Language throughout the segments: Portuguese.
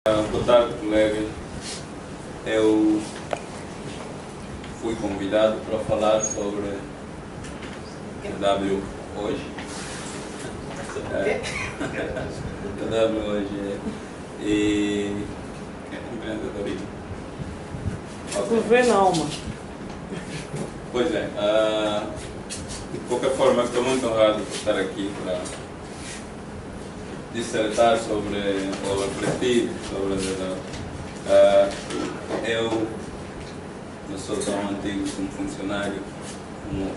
Boa tarde, colegas. Eu fui convidado para falar sobre TW hoje. TW hoje e empreendedorismo. Governo alma. Pois é. De qualquer forma, estou muito honrado por estar aqui para dissertar sobre, ou refletir sobre a DW. Eu não sou tão antigo como funcionário, como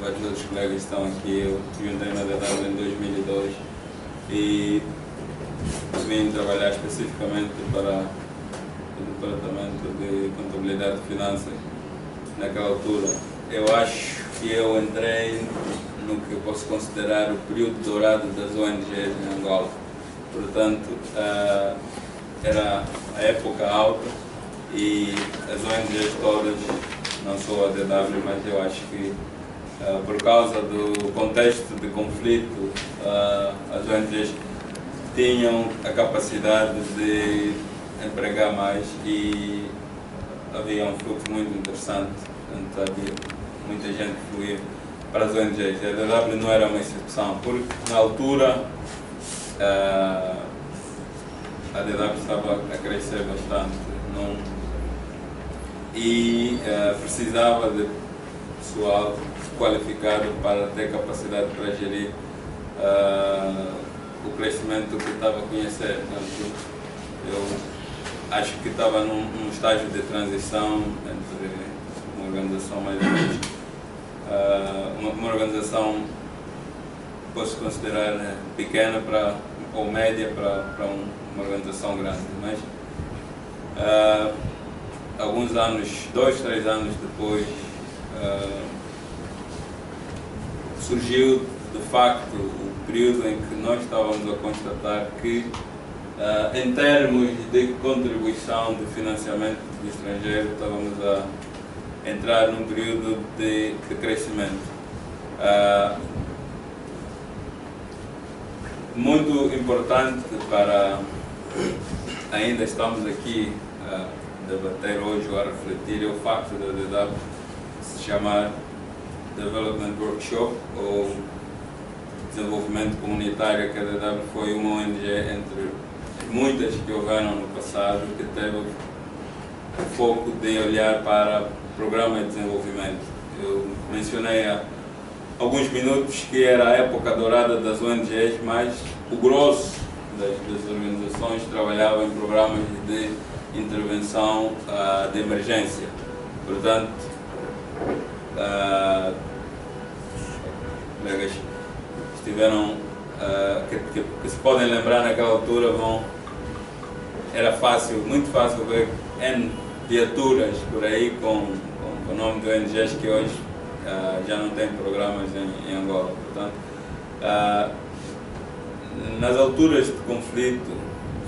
vários outros colegas estão aqui. Eu juntei na DW em 2002 e vim trabalhar especificamente para o Departamento de Contabilidade e Finanças. Naquela altura, eu acho que eu entrei no que eu posso considerar o período dourado das ONGs em Angola. Portanto, era a época alta e as ONGs todas, não só a DW, mas eu acho que por causa do contexto de conflito, as ONGs tinham a capacidade de empregar mais e havia um fluxo muito interessante. Portanto, havia muita gente que fluía para as ONGs. A DW não era uma exceção, porque na altura a DW estava a crescer bastante e precisava de pessoal qualificado para ter capacidade para gerir o crescimento que estava a conhecer. Portanto, eu acho que estava num estágio de transição entre uma organização mais ou menos, uma organização posso considerar pequena ou média para uma organização grande, mas alguns anos, 2, 3 anos depois, surgiu de facto o período em que nós estávamos a constatar que em termos de contribuição de financiamento do estrangeiro, estávamos a entrar num período de crescimento. Muito importante para ainda estamos aqui a debater hoje ou a refletir é o facto da DW se chamar Development Workshop ou Desenvolvimento Comunitário, que a DW foi uma ONG entre muitas que houveram no passado que teve o foco de olhar para programas de desenvolvimento. Eu mencionei há alguns minutos que era a época dourada das ONGs, mas o grosso das organizações trabalhava em programas de intervenção de emergência. Portanto, colegas que estiveram, que se podem lembrar naquela altura, era fácil, muito fácil ver N viaturas por aí com o nome de ONGs que hoje já não tem programas em Angola. Portanto, nas alturas de conflito,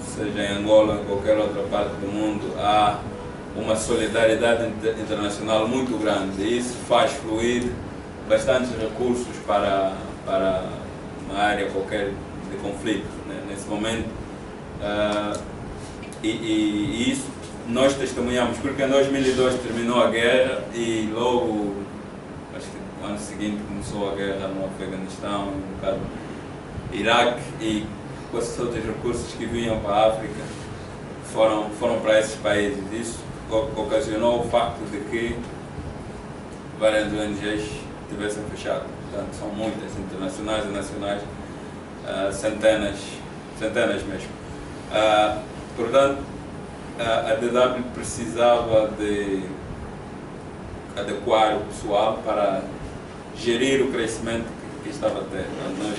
seja em Angola ou em qualquer outra parte do mundo, há uma solidariedade internacional muito grande e isso faz fluir bastantes recursos para uma área qualquer de conflito, né? Nesse momento. E isso nós testemunhamos, porque em 2002 terminou a guerra e logo, acho que no ano seguinte começou a guerra no Afeganistão, um bocado no Iraque, e com esses outros recursos que vinham para a África foram para esses países. Isso ocasionou o facto de que várias ONGs tivessem fechado. Portanto, são muitas, internacionais e nacionais, centenas mesmo. Portanto, a DW precisava de adequar o pessoal para gerir o crescimento que estava a ter. Nós,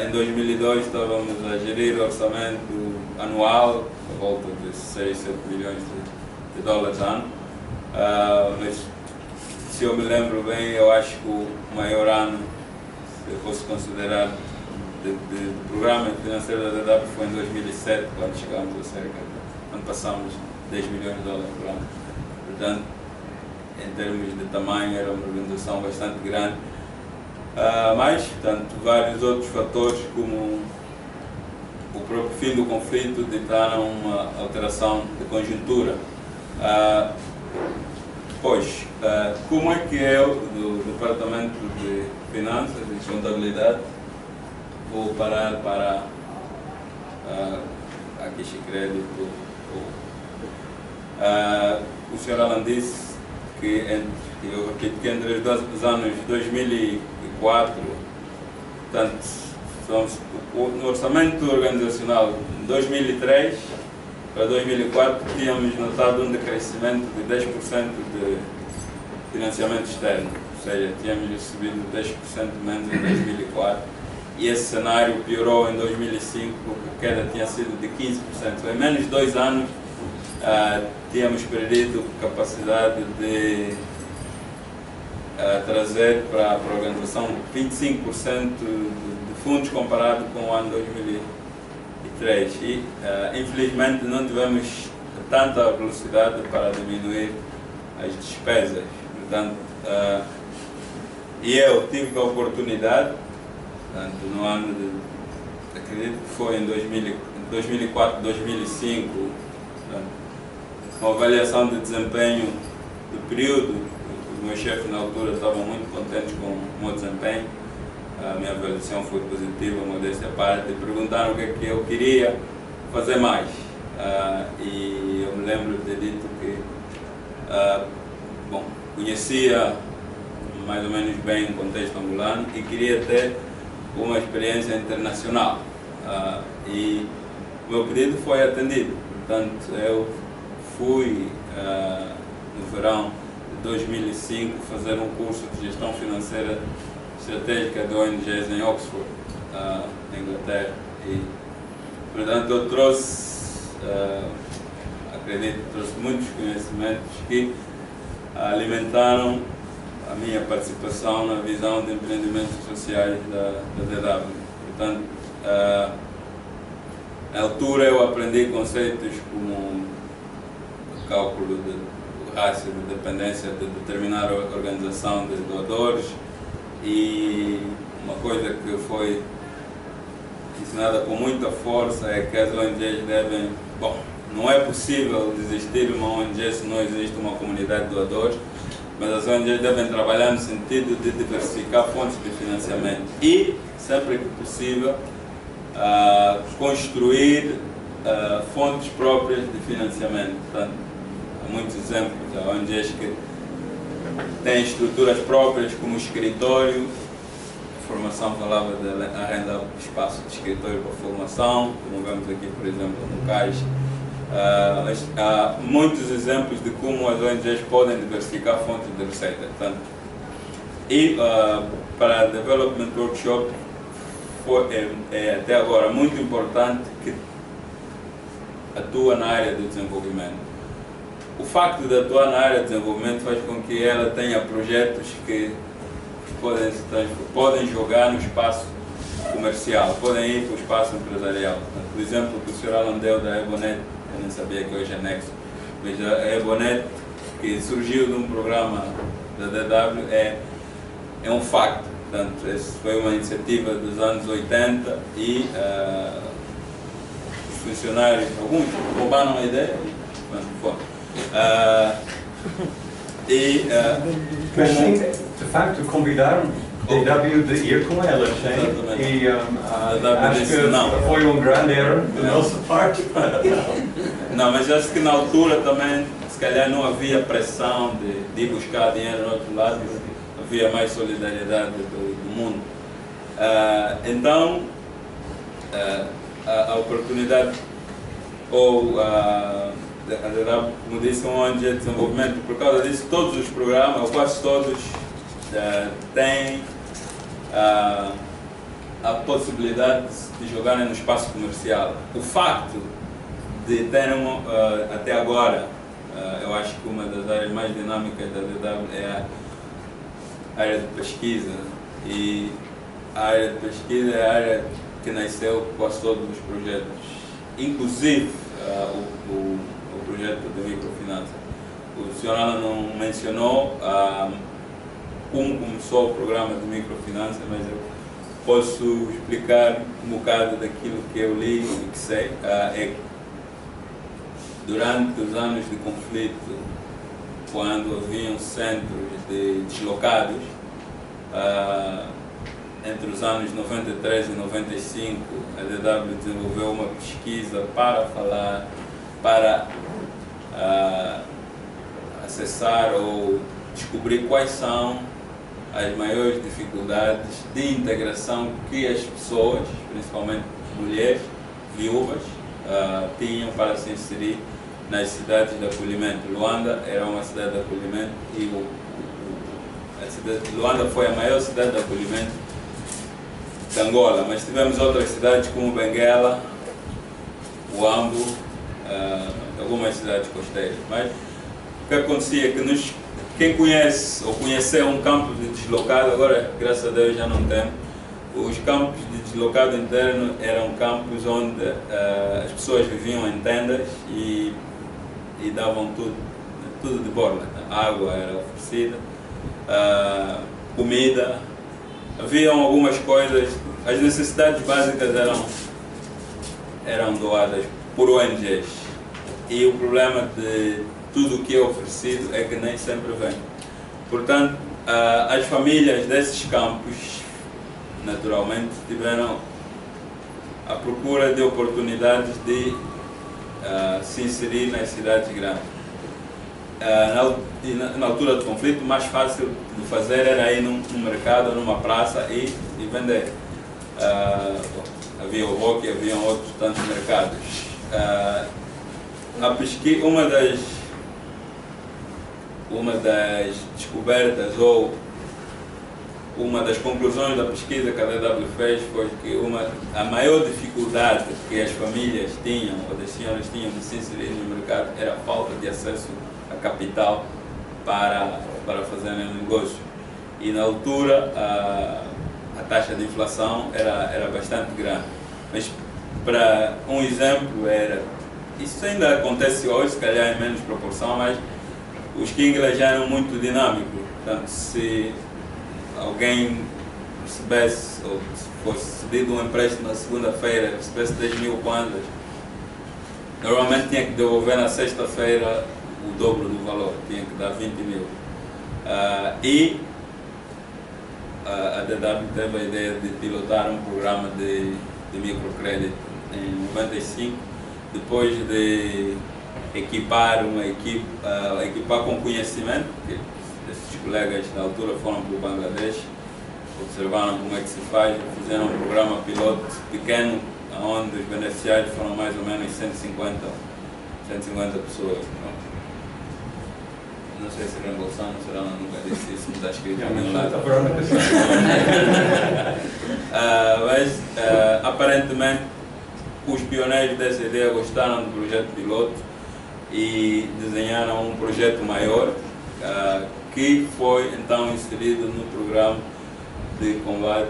em 2002, estávamos a gerir o orçamento anual, a volta de 6, 7 bilhões de dólares ano. Mas, se eu me lembro bem, eu acho que o maior ano, se eu fosse considerar, de programa financeiro da DW foi em 2007, quando chegámos a cerca, quando passámos 10 milhões de dólares por ano. Portanto, em termos de tamanho, era uma organização bastante grande. Mas, portanto, vários outros fatores como o próprio fim do conflito ditaram uma alteração de conjuntura. Pois, como é que eu, do Departamento de Finanças e Contabilidade, vou parar para a Caixa de Crédito? O Sr. Alan disse que, eu repito, que entre os anos 2004, portanto, no orçamento organizacional de 2003 para 2004 tínhamos notado um decrescimento de 10% de financiamento externo, ou seja, tínhamos recebido 10% menos em 2004 e esse cenário piorou em 2005, a queda tinha sido de 15%. Em menos de 2 anos tínhamos perdido capacidade de trazer para a organização 25% de fundos comparado com o ano 2003 e infelizmente não tivemos tanta velocidade para diminuir as despesas. Portanto, e eu tive a oportunidade, portanto, no ano de, acredito que foi em 2004, 2005, portanto, uma avaliação de desempenho do período. O meu chefe na altura estava muito contente com o meu desempenho, a minha avaliação foi positiva, modéstia à parte, e perguntaram o que é que eu queria fazer mais. E eu me lembro de ter dito que bom, conhecia mais ou menos bem o contexto angolano e queria ter uma experiência internacional. E o meu pedido foi atendido, portanto eu fui no verão 2005 fazer um curso de gestão financeira estratégica de ONGs em Oxford, na Inglaterra, e portanto eu trouxe, acredito, trouxe muitos conhecimentos que alimentaram a minha participação na visão de empreendimentos sociais da DW. Portanto, na altura eu aprendi conceitos como o cálculo do rácio de dependência de determinar a organização de doadores, e uma coisa que foi ensinada com muita força é que as ONGs devem, bom, não é possível existir uma ONG se não existe uma comunidade de doadores, mas as ONGs devem trabalhar no sentido de diversificar fontes de financiamento e, sempre que possível, construir fontes próprias de financiamento. Portanto, há muitos exemplos de ONGs que têm estruturas próprias, como o escritório. A formação falava de arrendar espaço de escritório para formação, como vemos aqui, por exemplo, no CAIS. Há muitos exemplos de como as ONGs podem diversificar fontes de receita. Portanto, e para a Development Workshop é até agora muito importante que atua na área do desenvolvimento. O facto de atuar na área de desenvolvimento faz com que ela tenha projetos que podem jogar no espaço comercial, podem ir para o espaço empresarial. Por exemplo, o Sr. Alan deu da Ebonet, eu nem sabia que hoje é Nexo, mas a Ebonet, que surgiu de um programa da DW, é um facto. Portanto, essa foi uma iniciativa dos anos 80 e os funcionários, alguns roubaram a ideia, Mas sim, de facto, convidaram DW de ir com elas, e acho que foi grande erro da nossa parte. Não, mas acho que na altura também, se calhar não havia pressão de ir buscar dinheiro no outro lado, havia mais solidariedade do mundo. Então, a oportunidade, ou como disse, um ONG de desenvolvimento, por causa disso, todos os programas, ou quase todos, têm a possibilidade de jogarem no espaço comercial. O facto de terem, até agora, eu acho que uma das áreas mais dinâmicas da DW é a área de pesquisa, e a área de pesquisa é a área que nasceu quase todos os projetos, inclusive o projeto de microfinança. O Sr. Alan não mencionou como começou o programa de microfinança, mas eu posso explicar um bocado daquilo que eu li e que sei. É que durante os anos de conflito, quando haviam centros de deslocados, entre os anos 93 e 95, a DW desenvolveu uma pesquisa para acessar ou descobrir quais são as maiores dificuldades de integração que as pessoas, principalmente mulheres, viúvas, tinham para se inserir nas cidades de acolhimento. Luanda era uma cidade de acolhimento e Luanda foi a maior cidade de acolhimento de Angola, mas tivemos outras cidades como Benguela, Huambo, algumas cidades costeiras. Mas o que acontecia é que quem conhece ou conheceu um campo de deslocado, agora graças a Deus já não tem, os campos de deslocado interno eram campos onde as pessoas viviam em tendas e davam tudo de borla. A água era oferecida, comida, haviam algumas coisas, as necessidades básicas eram doadas por ONGs. E o problema de tudo o que é oferecido é que nem sempre vem. Portanto, as famílias desses campos, naturalmente, tiveram a procura de oportunidades de se inserir nas cidades grandes. Na altura do conflito, o mais fácil de fazer era ir num mercado ou numa praça e vender. Havia o Roque, haviam outros tantos mercados. A pesquisa, uma das descobertas ou uma das conclusões da pesquisa que a DW fez foi que a maior dificuldade que as famílias tinham, ou as senhoras tinham de se inserir no mercado, era a falta de acesso a capital para fazerem negócio. E na altura a taxa de inflação era bastante grande. Mas para um exemplo isso ainda acontece hoje, se calhar em menos proporção, mas os Kinglas já eram muito dinâmicos. Portanto, se alguém recebesse, ou se fosse cedido um empréstimo na segunda-feira, recebesse 10.000 kwanzas, normalmente tinha que devolver na sexta-feira o dobro do valor, tinha que dar 20.000. E a DW teve a ideia de pilotar um programa de microcrédito em 95, depois de equipar uma equipe, equipar com conhecimento, porque esses colegas na altura foram para o Bangladesh, observaram como é que se faz, fizeram um programa piloto pequeno, onde os beneficiários foram mais ou menos 150 pessoas. Não sei se reembolsando, será, nunca disse isso, não está escrito em nenhum lado. Mas aparentemente os pioneiros dessa ideia gostaram do projeto piloto e desenharam um projeto maior que foi então inserido no programa de combate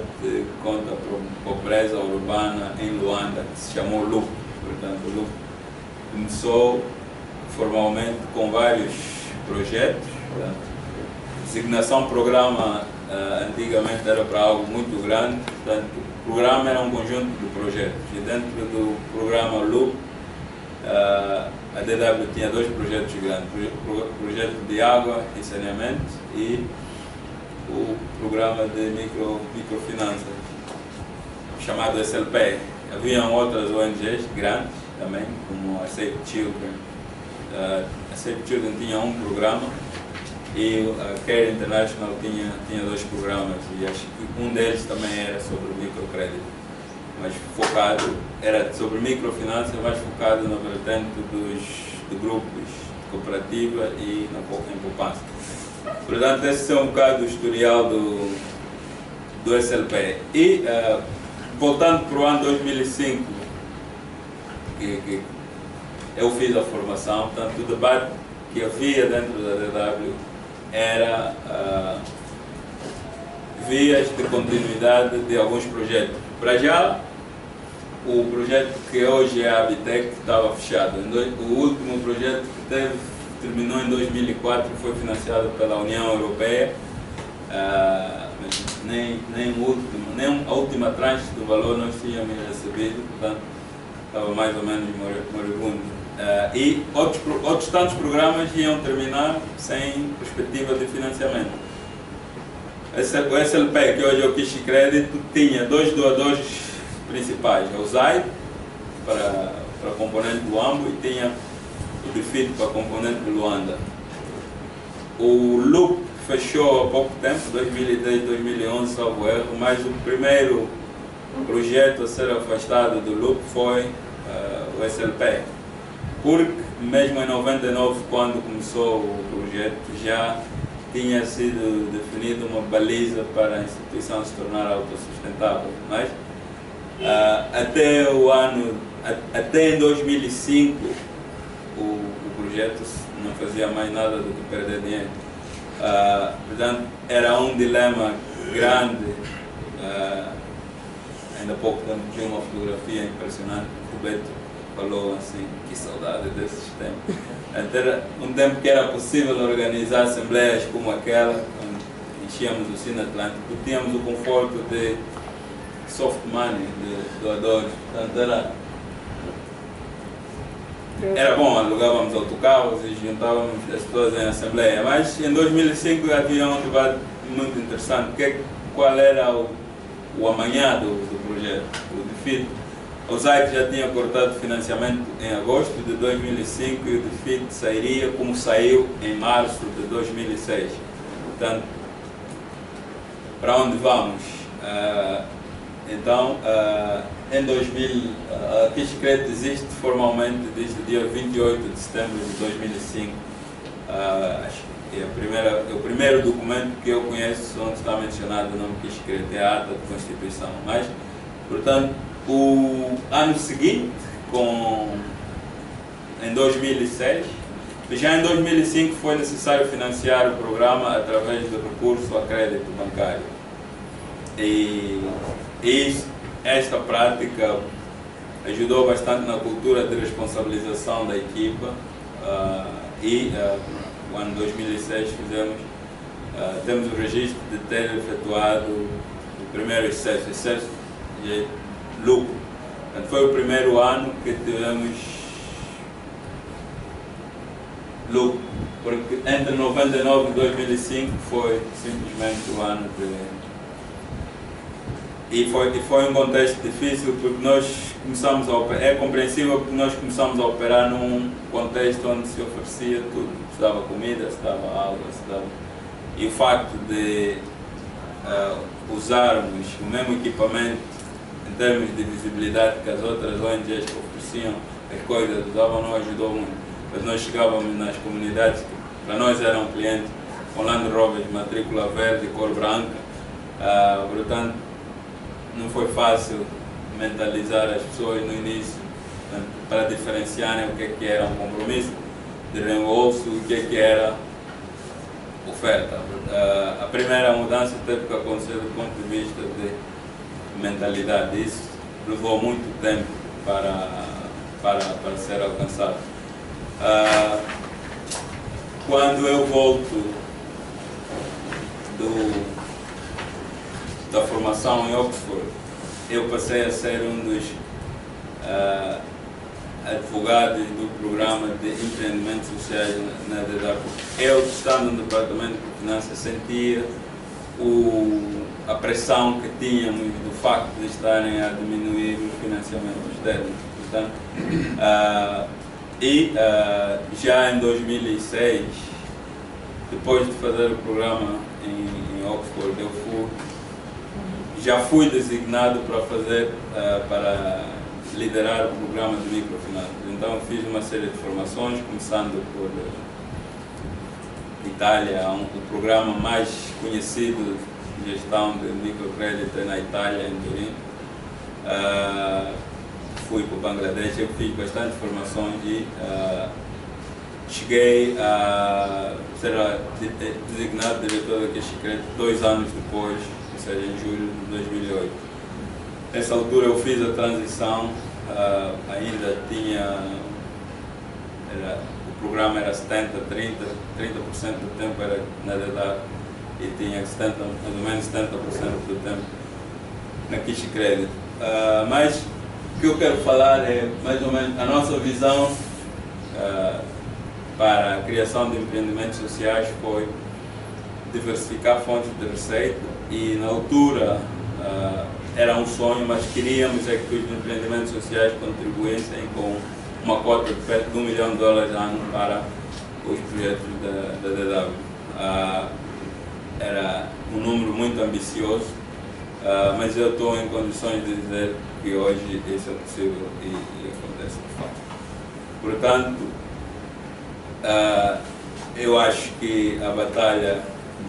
contra a pobreza urbana em Luanda, que se chamou LUP. Portanto, o LUP começou formalmente com vários projetos. Designação programa antigamente era para algo muito grande, portanto, o programa era um conjunto de projetos. E dentro do programa LUP, a DW tinha dois projetos grandes, o projeto de água e saneamento e o programa de microfinanças, chamado SLP. Haviam outras ONGs grandes também, como a Save Children. A Save Children tinha um programa e a Care International tinha dois programas, e acho que um deles também era sobre microcrédito, mas focado, era sobre microfinanças, mas focado na vertente de grupos, de cooperativa e em poupança. Portanto, esse é um bocado o historial do SLP. E voltando para o ano 2005, que eu fiz a formação, portanto, o debate que havia dentro da DW era vias de continuidade de alguns projetos. Para já, o projeto que hoje é a Habitec estava fechado. O último projeto que terminou em 2004 foi financiado pela União Europeia, mas nem a última tranche do valor nós tínhamos recebido, portanto estava mais ou menos moribundo. E outros tantos programas iam terminar sem perspectiva de financiamento. O SLP, que hoje é o Kishi Crédito, tinha dois doadores principais, o ZAI para a componente do Ambo e tinha o DFID para a componente do Luanda. O LUP fechou há pouco tempo, 2010, 2011, salvo erro, mas o primeiro projeto a ser afastado do LUP foi o SLP, porque mesmo em 99, quando começou o projeto, já tinha sido definida uma baliza para a instituição se tornar autossustentável, mas até em 2005 o projeto não fazia mais nada do que perder dinheiro. Portanto, era um dilema grande. Ainda há pouco tempo tinha uma fotografia impressionante. O Beto falou assim, que saudade desses tempos. Era um tempo que era possível organizar assembleias como aquela, quando enchíamos o Cine Atlântico, tínhamos o conforto de soft money, de doadores. Portanto, era bom, alugávamos autocarros e juntávamos as pessoas em assembleia. Mas em 2005 havia um debate muito interessante, qual era o amanhã do projeto, o DFID. O ZAIC já tinha cortado financiamento em agosto de 2005 e o DFID sairia como saiu em março de 2006. Portanto, para onde vamos? Então, em 2000, a Kishi Crédito existe formalmente desde o dia 28 de setembro de 2005. Acho que é o primeiro documento que eu conheço onde está mencionado o nome Kishi Crédito, é a ata de constituição. Mas, portanto, o ano seguinte, em 2006, já em 2005 foi necessário financiar o programa através do recurso a crédito bancário. E esta prática ajudou bastante na cultura de responsabilização da equipa no ano 2006 temos o registro de ter efetuado o primeiro excesso de lucro. Portanto, foi o primeiro ano que tivemos lucro, porque entre 99 e 2005 foi simplesmente o ano de... E foi um contexto difícil porque nós começamos a operar, é compreensível porque nós começamos a operar num contexto onde se oferecia tudo, se dava comida, se dava água, e o facto de usarmos o mesmo equipamento em termos de visibilidade que as outras ONGs que ofereciam as coisas usavam não ajudou muito, mas nós chegávamos nas comunidades que para nós eram clientes com Land Rovers, matrícula verde, cor branca, portanto não foi fácil mentalizar as pessoas no início, portanto, para diferenciarem o que era um compromisso de reembolso e o que era oferta. A primeira mudança teve que acontecer do ponto de vista de mentalidade. Isso levou muito tempo para ser alcançado. Quando eu volto da formação em Oxford, eu passei a ser um dos advogados do programa de empreendimentos sociais na DEDAR. Eu, estando no departamento de finanças, sentia a pressão que tínhamos do facto de estarem a diminuir os financiamentos externos. Portanto, já em 2006, depois de fazer o programa em Oxford, já fui designado para liderar o programa de microfinanças. Então fiz uma série de formações, começando por Itália, o programa mais conhecido de gestão de microcrédito é na Itália, em Turim. Fui para o Bangladesh, eu fiz bastante formações e cheguei a ser designado diretor da Kishi Crédito 2 anos depois, ou seja, em julho de 2008. Nessa altura eu fiz a transição, ainda tinha, o programa era 70-30, 30% do tempo era na DEDAR e tinha mais ou menos 70% do tempo na Kish Credit. Mas o que eu quero falar é mais ou menos a nossa visão para a criação de empreendimentos sociais foi diversificar fontes de receita e na altura era um sonho, mas queríamos é que os empreendimentos sociais contribuíssem com uma cota de perto de $1 milhão ano para os projetos da DW. Era um número muito ambicioso, mas eu estou em condições de dizer que hoje isso é possível e acontece de fato. Portanto, eu acho que a batalha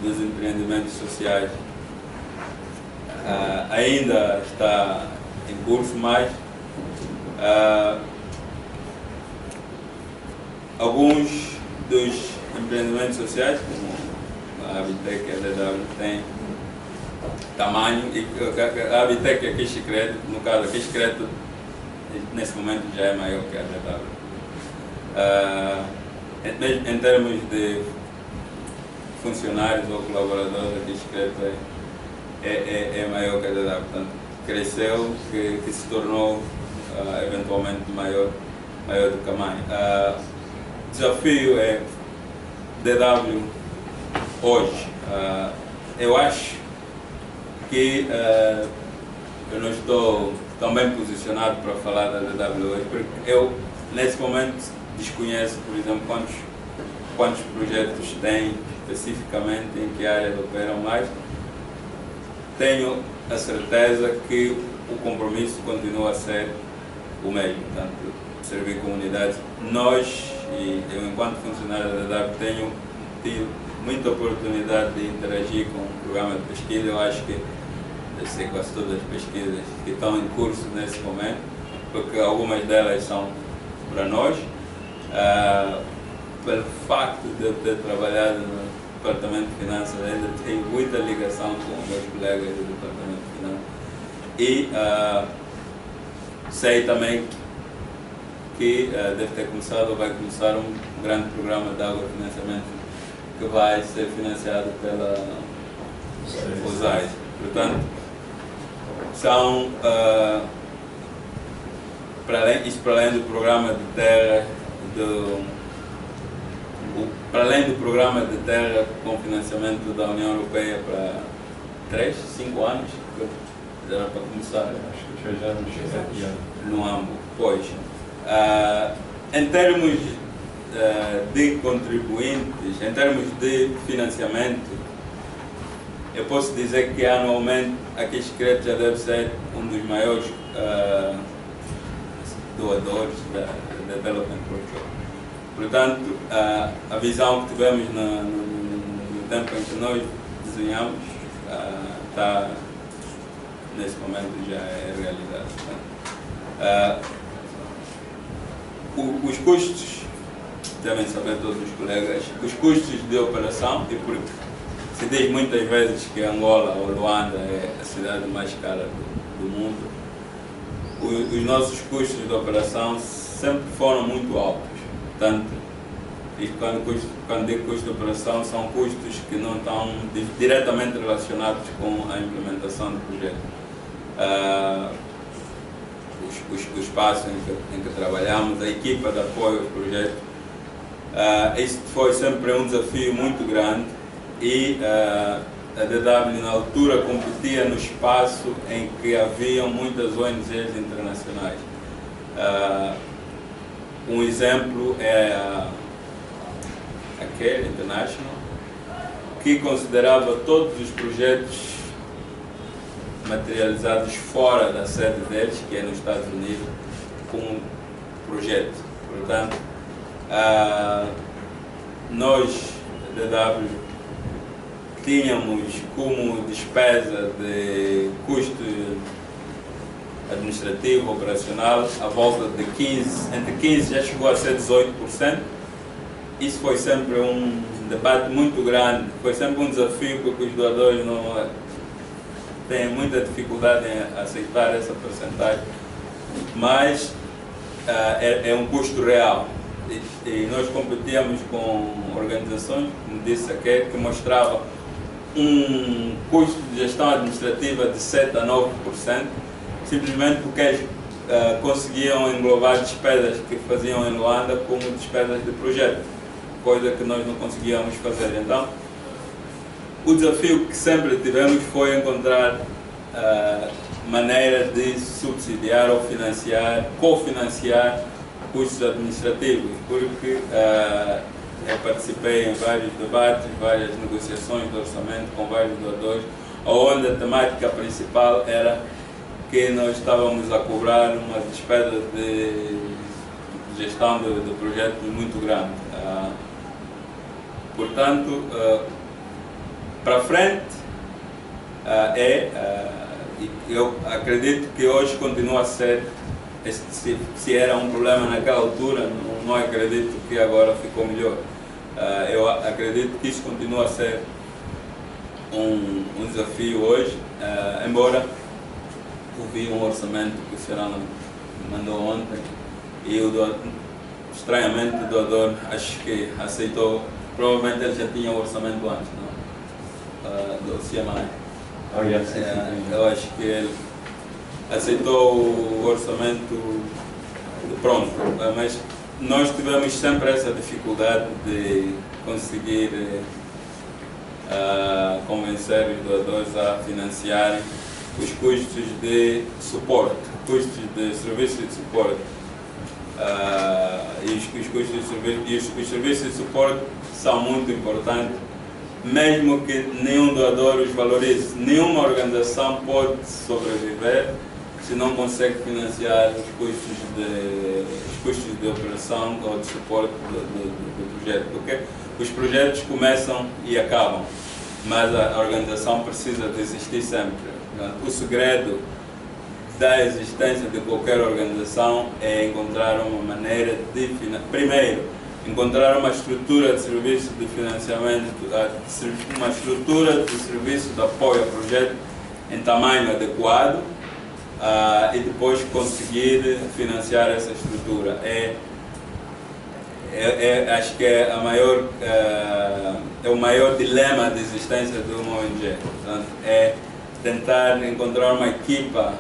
dos empreendimentos sociais ainda está em curso, mas alguns dos empreendimentos sociais, como a Abitec e a DW, têm tamanho, e a Abitec e a Kish Credit, no caso a Kish Credit nesse momento já é maior que a DW. Em termos de funcionários ou colaboradores, a Kish Credit é maior que a DW, portanto cresceu, que se tornou eventualmente maior do que a mãe. O desafio é DW hoje. Eu acho que eu não estou tão bem posicionado para falar da DW hoje, porque eu nesse momento desconheço, por exemplo, quantos projetos tem especificamente, em que áreas operam, mas tenho a certeza que o compromisso continua a ser o mesmo, portanto, servir comunidades. Nós, e eu enquanto funcionário da DW, tenho tido muita oportunidade de interagir com o programa de pesquisa. Eu acho que eu sei quase todas as pesquisas que estão em curso nesse momento, porque algumas delas são para nós. Pelo facto de eu ter trabalhado no Departamento de Finanças, ainda tenho muita ligação com meus colegas do Departamento de Finanças e sei também que deve ter começado ou vai começar um grande programa de agrofinanciamento que vai ser financiado pela USAID. Portanto, são, para além do programa de terra, para além do programa de terra com financiamento da União Europeia para 3, 5 anos, que era para começar, acho que já no AMBO. Pois, em termos de contribuintes, em termos de financiamento, eu posso dizer que anualmente a Kish Credit já deve ser um dos maiores doadores da Development Workshop. Portanto, a visão que tivemos no tempo em que nós desenhamos está, nesse momento, já é realidade. Os custos, devem saber todos os colegas, os custos de operação, e porque se diz muitas vezes que Angola ou Luanda é a cidade mais cara do mundo, os nossos custos de operação sempre foram muito altos. Portanto, e quando digo custo de operação, são custos que não estão diretamente relacionados com a implementação do projeto. O espaço em que trabalhamos, a equipa de apoio ao projeto, isso foi sempre um desafio muito grande e a DW na altura competia no espaço em que haviam muitas ONGs internacionais. Um exemplo é a Care International, que considerava todos os projetos materializados fora da sede deles, que é nos Estados Unidos, como projeto. Portanto, nós, DW, tínhamos como despesa de custo administrativo, operacional, a volta de 15%, entre 15% já chegou a ser 18%. Isso foi sempre um debate muito grande, foi sempre um desafio, porque os doadores não têm muita dificuldade em aceitar essa porcentagem, mas é um custo real. E nós competíamos com organizações, como disse aqui, que mostravam custo de gestão administrativa de 7 a 9%, simplesmente porque eles conseguiam englobar despesas que faziam em Luanda como despesas de projeto, coisa que nós não conseguíamos fazer. Então, o desafio que sempre tivemos foi encontrar maneiras de subsidiar ou financiar, cofinanciar custos administrativos, porque eu participei em vários debates, várias negociações de orçamento com vários doadores, onde a temática principal era que nós estávamos a cobrar uma despesa de gestão do projeto muito grande. Portanto, para frente, eu acredito que hoje continua a ser, se era um problema naquela altura, não acredito que agora ficou melhor. Eu acredito que isso continua a ser um desafio hoje, embora eu vi um orçamento que o Serrano mandou ontem e estranhamente o doador acho que aceitou, provavelmente ele já tinha o orçamento antes, não? Do CMI. Oh, yes. Eu acho que ele aceitou o orçamento pronto, mas nós tivemos sempre essa dificuldade de conseguir convencer os doadores a financiarem os custos de suporte, custos de serviço de suporte. Os serviços de suporte são muito importantes, mesmo que nenhum doador os valorize. Nenhuma organização pode sobreviver se não consegue financiar os custos de operação ou de suporte do projeto, porque os projetos começam e acabam, mas a organização precisa de existir sempre. O segredo da existência de qualquer organização é encontrar uma maneira de primeiro, encontrar uma estrutura de serviço de financiamento, uma estrutura de serviço de apoio ao projeto em tamanho adequado, e depois conseguir financiar essa estrutura. Acho que é o maior dilema de existência de uma ONG. Portanto, é tentar encontrar uma equipa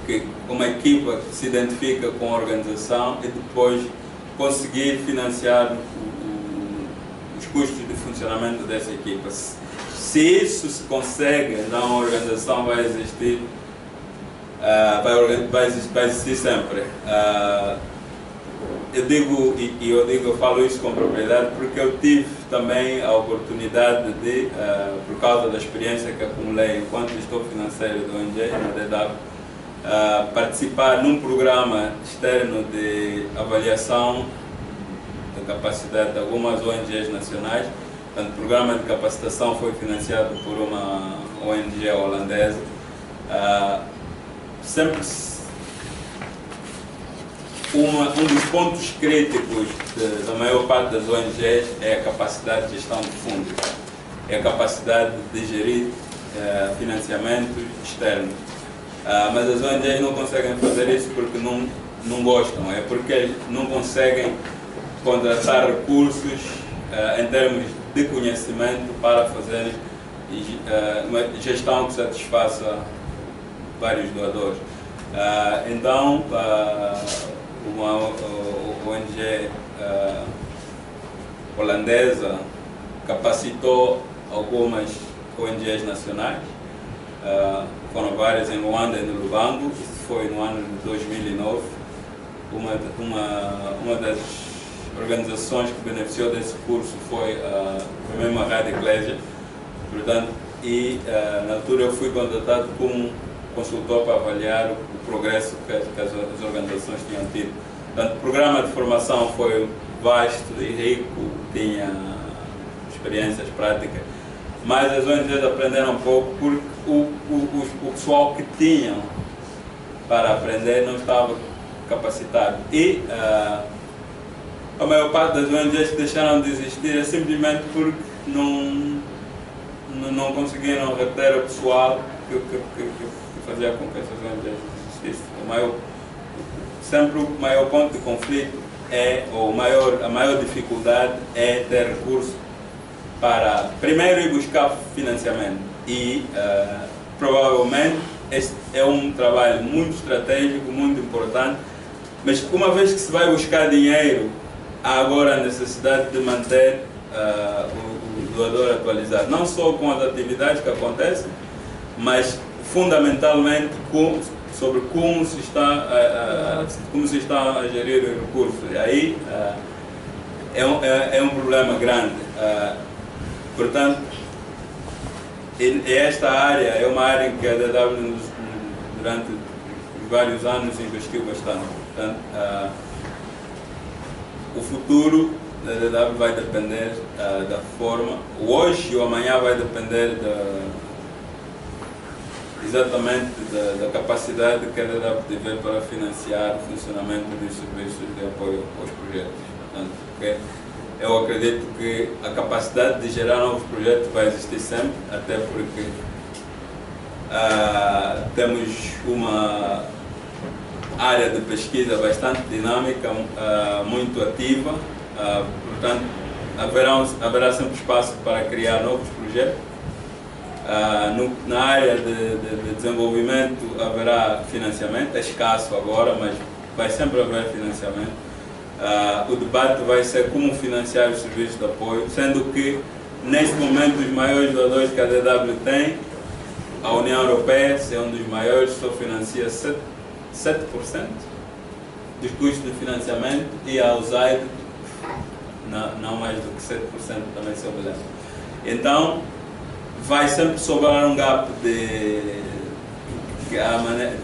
que se identifica com a organização e depois conseguir financiar os custos de funcionamento dessa equipa. Se isso se consegue, então a organização vai existir, vai existir sempre. Eu falo isso com propriedade porque eu tive também a oportunidade de, por causa da experiência que acumulei enquanto gestor financeiro do ONG, na DW, participar num programa externo de avaliação da capacidade de algumas ONGs nacionais. Portanto, o programa de capacitação foi financiado por uma ONG holandesa. Sempre um dos pontos críticos da maior parte das ONGs é a capacidade de gestão de fundos, é a capacidade de gerir financiamentos externos. Mas as ONGs não conseguem fazer isso porque não gostam, é porque não conseguem contratar recursos em termos de conhecimento para fazer uma gestão que satisfaça vários doadores. Então, uma ONG holandesa capacitou algumas ONGs nacionais, foram várias em Luanda e no Lubango, isso foi no ano de 2009. Uma das organizações que beneficiou desse curso foi a mesma Rádio Eclésia, portanto, na altura eu fui contratado como consultor para avaliar o progresso que as organizações tinham tido. Portanto, o programa de formação foi vasto e rico, tinha experiências práticas, mas as ONGs aprenderam um pouco porque o pessoal que tinham para aprender não estava capacitado. E a maior parte das ONGs que deixaram de existir é simplesmente porque não conseguiram reter o pessoal que fazia com que essas ONGs existissem. Sempre o maior ponto de conflito a maior dificuldade é ter recurso para primeiro ir buscar financiamento e provavelmente este é um trabalho muito estratégico, muito importante, mas uma vez que se vai buscar dinheiro, há agora a necessidade de manter o doador atualizado, não só com as atividades que acontecem, mas fundamentalmente sobre como se está a gerir os recursos. E aí é um problema grande. Portanto, esta área é uma área em que a DW durante vários anos investiu bastante. Portanto, o futuro da DW vai depender da forma, hoje ou amanhã vai depender exatamente da capacidade que a DW tiver para financiar o funcionamento dos serviços de apoio aos projetos. Portanto, eu acredito que a capacidade de gerar novos projetos vai existir sempre, até porque temos uma área de pesquisa bastante dinâmica, muito ativa, portanto haverá sempre espaço para criar novos projetos. Na área de desenvolvimento haverá financiamento, é escasso agora, mas vai sempre haver financiamento. O debate vai ser como financiar os serviços de apoio, sendo que neste momento os maiores doadores que a DW tem, a União Europeia é um dos maiores, só financia 7% dos custos de financiamento, e a USAID não mais do que 7% também se obedece. Então vai sempre sobrar um gap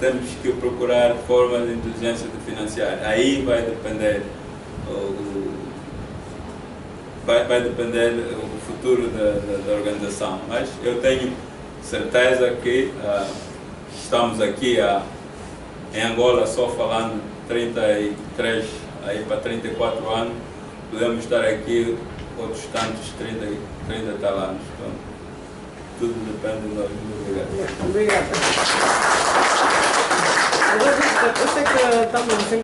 temos que procurar formas de inteligência de financiar. Aí vai depender o futuro da organização, mas eu tenho certeza que estamos aqui em Angola só falando 33 aí para 34 anos, podemos estar aqui outros tantos 30 e tal anos. Então, tudo depende de nós. Muito obrigado. Obrigada. Eu sei que estamos